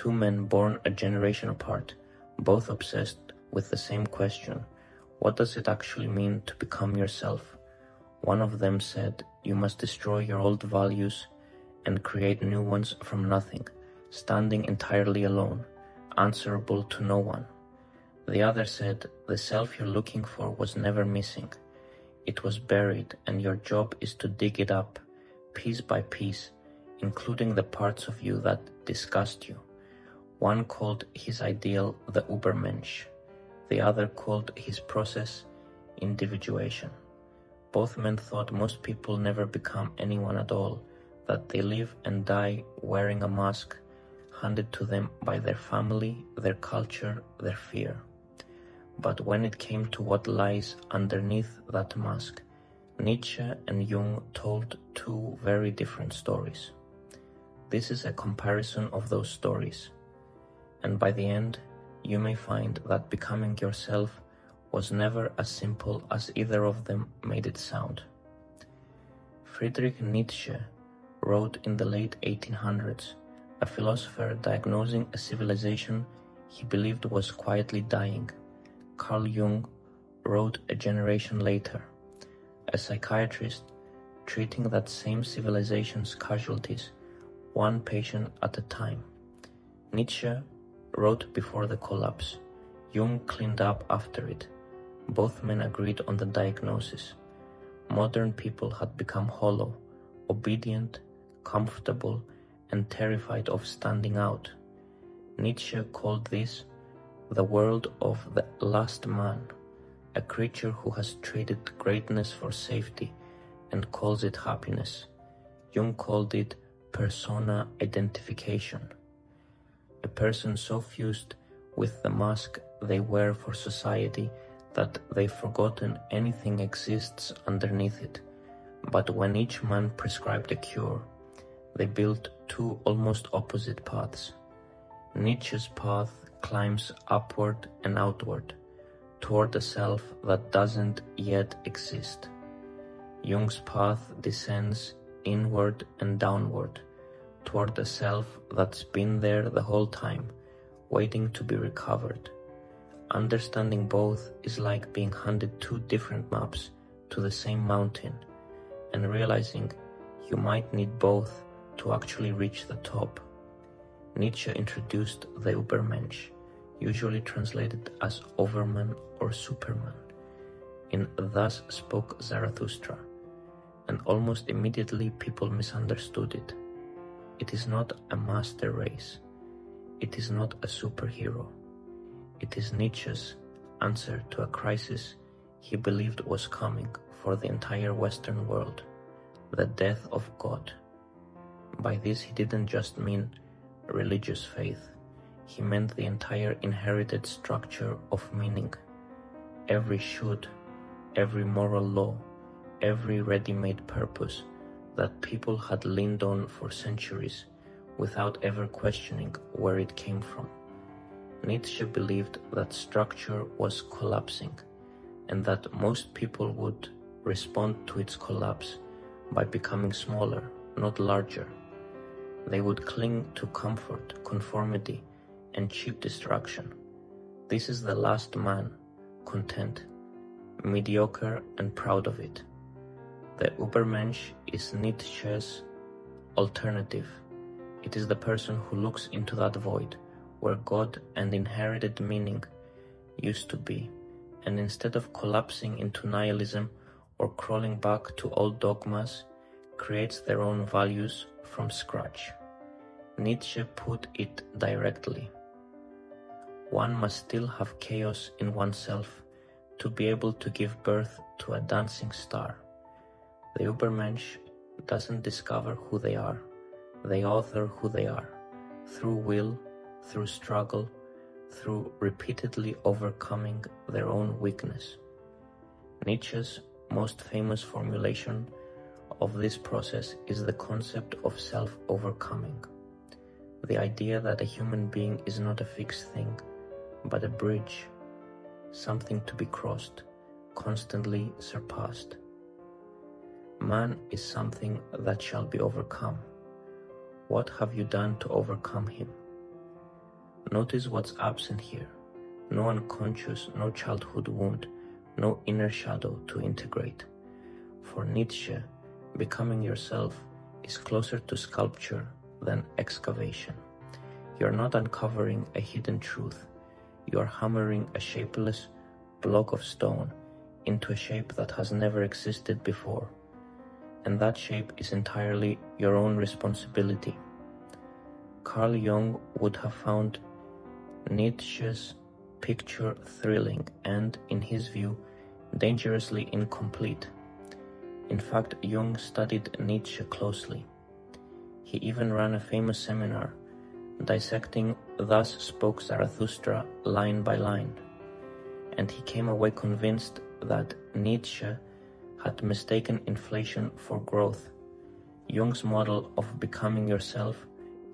Two men born a generation apart, both obsessed with the same question: what does it actually mean to become yourself? One of them said, you must destroy your old values and create new ones from nothing, standing entirely alone, answerable to no one. The other said, the self you're looking for was never missing. It was buried, and your job is to dig it up, piece by piece, including the parts of you that disgust you. One called his ideal the Übermensch. The other called his process Individuation. Both men thought most people never become anyone at all, that they live and die wearing a mask handed to them by their family, their culture, their fear. But when it came to what lies underneath that mask, Nietzsche and Jung told two very different stories. This is a comparison of those stories, and by the end, you may find that becoming yourself was never as simple as either of them made it sound. Friedrich Nietzsche wrote in the late 1800s, a philosopher diagnosing a civilization he believed was quietly dying. Carl Jung wrote a generation later, a psychiatrist treating that same civilization's casualties, one patient at a time. Nietzsche wrote before the collapse. Jung cleaned up after it. Both men agreed on the diagnosis. Modern people had become hollow, obedient, comfortable, and terrified of standing out. Nietzsche called this the world of the last man, a creature who has traded greatness for safety and calls it happiness. Jung called it persona identification, a person so fused with the mask they wear for society that they've forgotten anything exists underneath it. But when each man prescribed a cure, they built two almost opposite paths. Nietzsche's path climbs upward and outward, toward a self that doesn't yet exist. Jung's path descends inward and downward, toward a self that's been there the whole time, waiting to be recovered. Understanding both is like being handed two different maps to the same mountain, and realizing you might need both to actually reach the top. Nietzsche introduced the Übermensch, usually translated as Overman or Superman, in Thus Spoke Zarathustra, and almost immediately people misunderstood it. It is not a master race. It is not a superhero. It is Nietzsche's answer to a crisis he believed was coming for the entire Western world, the death of God. By this he didn't just mean religious faith. He meant the entire inherited structure of meaning. Every should, every moral law, every ready-made purpose that people had leaned on for centuries without ever questioning where it came from. Nietzsche believed that structure was collapsing, and that most people would respond to its collapse by becoming smaller, not larger. They would cling to comfort, conformity, and cheap distraction. This is the last man, content, mediocre and proud of it. The Übermensch is Nietzsche's alternative. It is the person who looks into that void where God and inherited meaning used to be, and instead of collapsing into nihilism or crawling back to old dogmas, creates their own values from scratch. Nietzsche put it directly. One must still have chaos in oneself to be able to give birth to a dancing star. The Übermensch doesn't discover who they are, they author who they are, through will, through struggle, through repeatedly overcoming their own weakness. Nietzsche's most famous formulation of this process is the concept of self-overcoming. The idea that a human being is not a fixed thing, but a bridge, something to be crossed, constantly surpassed. Man is something that shall be overcome. What have you done to overcome him? Notice what's absent here. No unconscious, no childhood wound, no inner shadow to integrate. For Nietzsche, becoming yourself is closer to sculpture than excavation. You're not uncovering a hidden truth. You are hammering a shapeless block of stone into a shape that has never existed before. And that shape is entirely your own responsibility. Carl Jung would have found Nietzsche's picture thrilling and, in his view, dangerously incomplete. In fact, Jung studied Nietzsche closely. He even ran a famous seminar dissecting "Thus Spoke Zarathustra" line by line, and he came away convinced that Nietzsche had mistaken inflation for growth. Jung's model of becoming yourself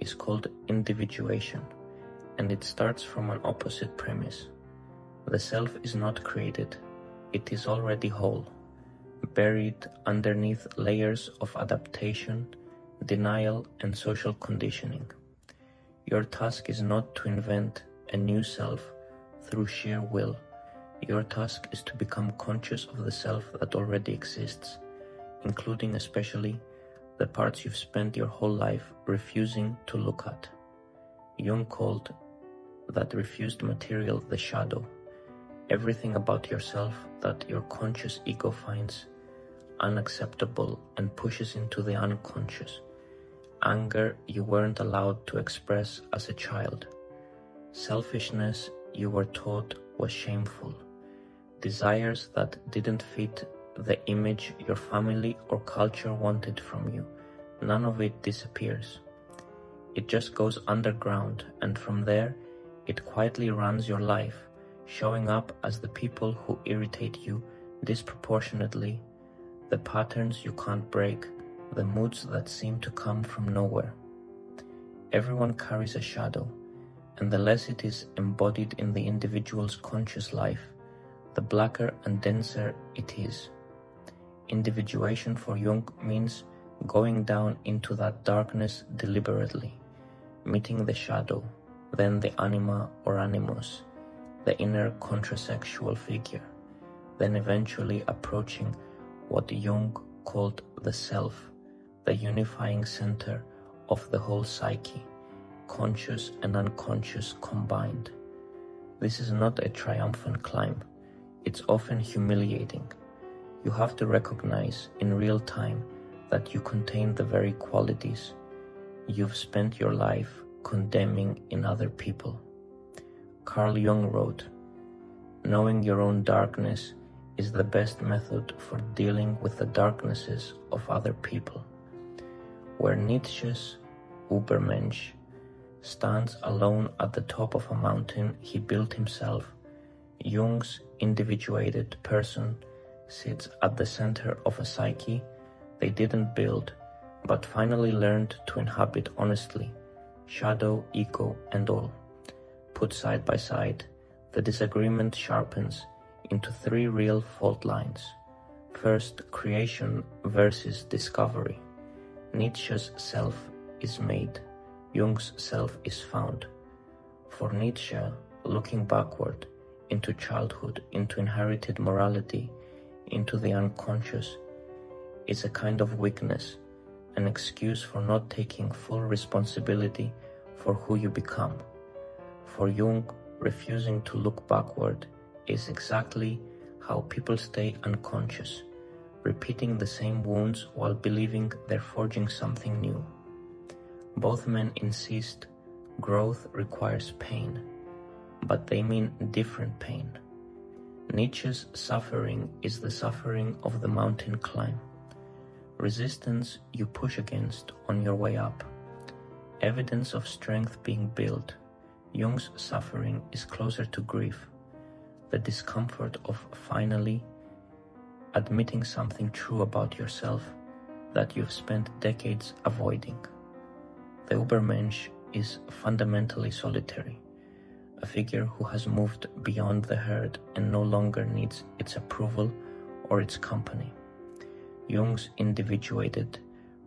is called individuation, and it starts from an opposite premise. The self is not created, it is already whole, buried underneath layers of adaptation, denial, and social conditioning. Your task is not to invent a new self through sheer will. Your task is to become conscious of the self that already exists, including especially the parts you've spent your whole life refusing to look at. Jung called that refused material the shadow, everything about yourself that your conscious ego finds unacceptable and pushes into the unconscious. Anger you weren't allowed to express as a child. Selfishness you were taught was shameful. Desires that didn't fit the image your family or culture wanted from you. None of it disappears. It just goes underground, and from there, it quietly runs your life, showing up as the people who irritate you disproportionately, the patterns you can't break, the moods that seem to come from nowhere. Everyone carries a shadow, and the less it is embodied in the individual's conscious life, the blacker and denser it is. Individuation for Jung means going down into that darkness deliberately, meeting the shadow, then the anima or animus, the inner contrasexual figure, then eventually approaching what Jung called the self, the unifying center of the whole psyche, conscious and unconscious combined. This is not a triumphant climb. It's often humiliating. You have to recognize in real time that you contain the very qualities you've spent your life condemning in other people. Carl Jung wrote, "Knowing your own darkness is the best method for dealing with the darknesses of other people." Where Nietzsche's Übermensch stands alone at the top of a mountain he built himself, Jung's individuated person sits at the center of a psyche they didn't build, but finally learned to inhabit honestly, shadow, ego, and all. Put side by side, the disagreement sharpens into three real fault lines. First, creation versus discovery. Nietzsche's self is made, Jung's self is found. For Nietzsche, looking backward into childhood, into inherited morality, into the unconscious, is a kind of weakness, an excuse for not taking full responsibility for who you become. For Jung, refusing to look backward is exactly how people stay unconscious, repeating the same wounds while believing they're forging something new. Both men insist growth requires pain, but they mean different pain. Nietzsche's suffering is the suffering of the mountain climb, resistance you push against on your way up, evidence of strength being built. Jung's suffering is closer to grief, the discomfort of finally admitting something true about yourself that you've spent decades avoiding. The Übermensch is fundamentally solitary, a figure who has moved beyond the herd and no longer needs its approval or its company. Jung's individuated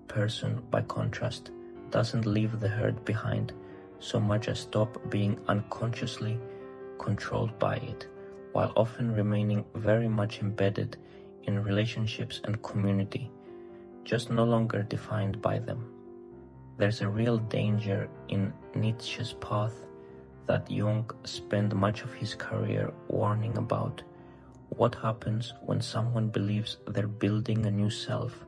person, by contrast, doesn't leave the herd behind so much as stop being unconsciously controlled by it, while often remaining very much embedded in relationships and community, just no longer defined by them. There's a real danger in Nietzsche's path that Jung spent much of his career warning about. What happens when someone believes they're building a new self,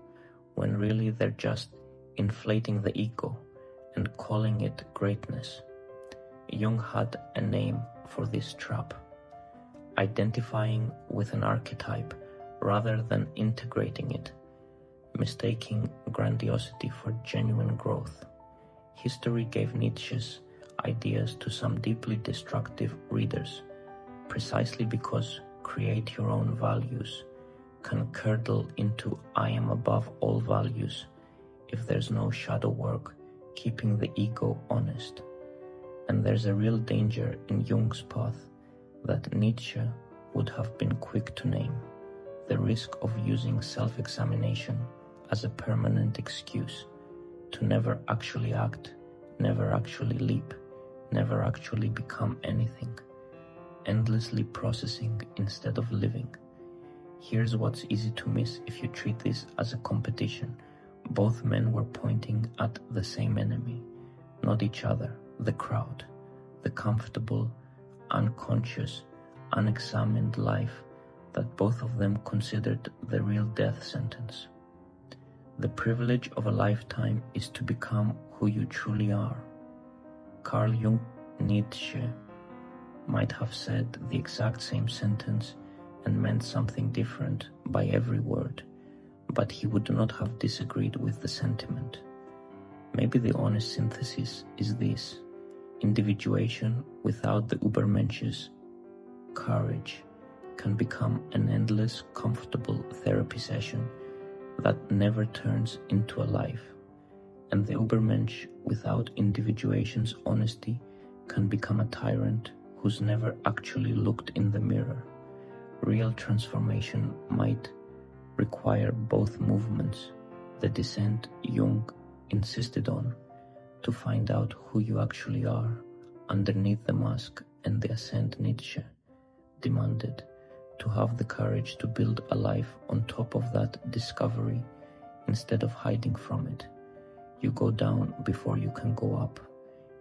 when really they're just inflating the ego and calling it greatness? Jung had a name for this trap: identifying with an archetype rather than integrating it, mistaking grandiosity for genuine growth. History gave Nietzsche's ideas to some deeply destructive readers, precisely because create your own values can curdle into I am above all values if there's no shadow work keeping the ego honest. And there's a real danger in Jung's path that Nietzsche would have been quick to name: the risk of using self-examination as a permanent excuse to never actually act, never actually leap, never actually become anything, endlessly processing instead of living. Here's what's easy to miss if you treat this as a competition. Both men were pointing at the same enemy, not each other, the crowd, the comfortable, unconscious, unexamined life that both of them considered the real death sentence. The privilege of a lifetime is to become who you truly are. Carl Jung Nietzsche might have said the exact same sentence and meant something different by every word, but he would not have disagreed with the sentiment. Maybe the honest synthesis is this: individuation without the Übermensch's courage can become an endless, comfortable therapy session that never turns into a life, and the Übermensch without individuation's honesty can become a tyrant who's never actually looked in the mirror. Real transformation might require both movements: the descent Jung insisted on, to find out who you actually are underneath the mask, and the ascent Nietzsche demanded, to have the courage to build a life on top of that discovery instead of hiding from it. You go down before you can go up.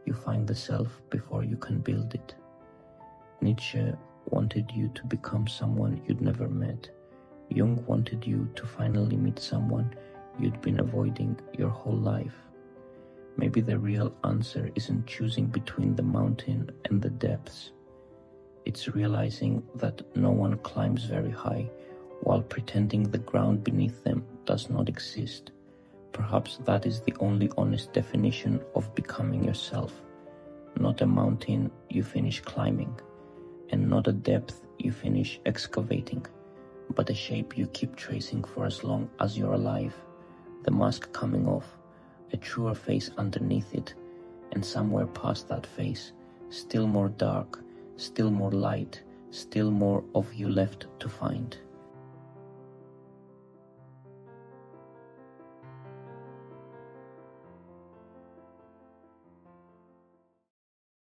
You find the self before you can build it. Nietzsche wanted you to become someone you'd never met. Jung wanted you to finally meet someone you'd been avoiding your whole life. Maybe the real answer isn't choosing between the mountain and the depths. It's realizing that no one climbs very high while pretending the ground beneath them does not exist. Perhaps that is the only honest definition of becoming yourself. Not a mountain you finish climbing, and not a depth you finish excavating, but a shape you keep tracing for as long as you're alive, the mask coming off, a truer face underneath it, and somewhere past that face, still more dark, still more light, still more of you left to find.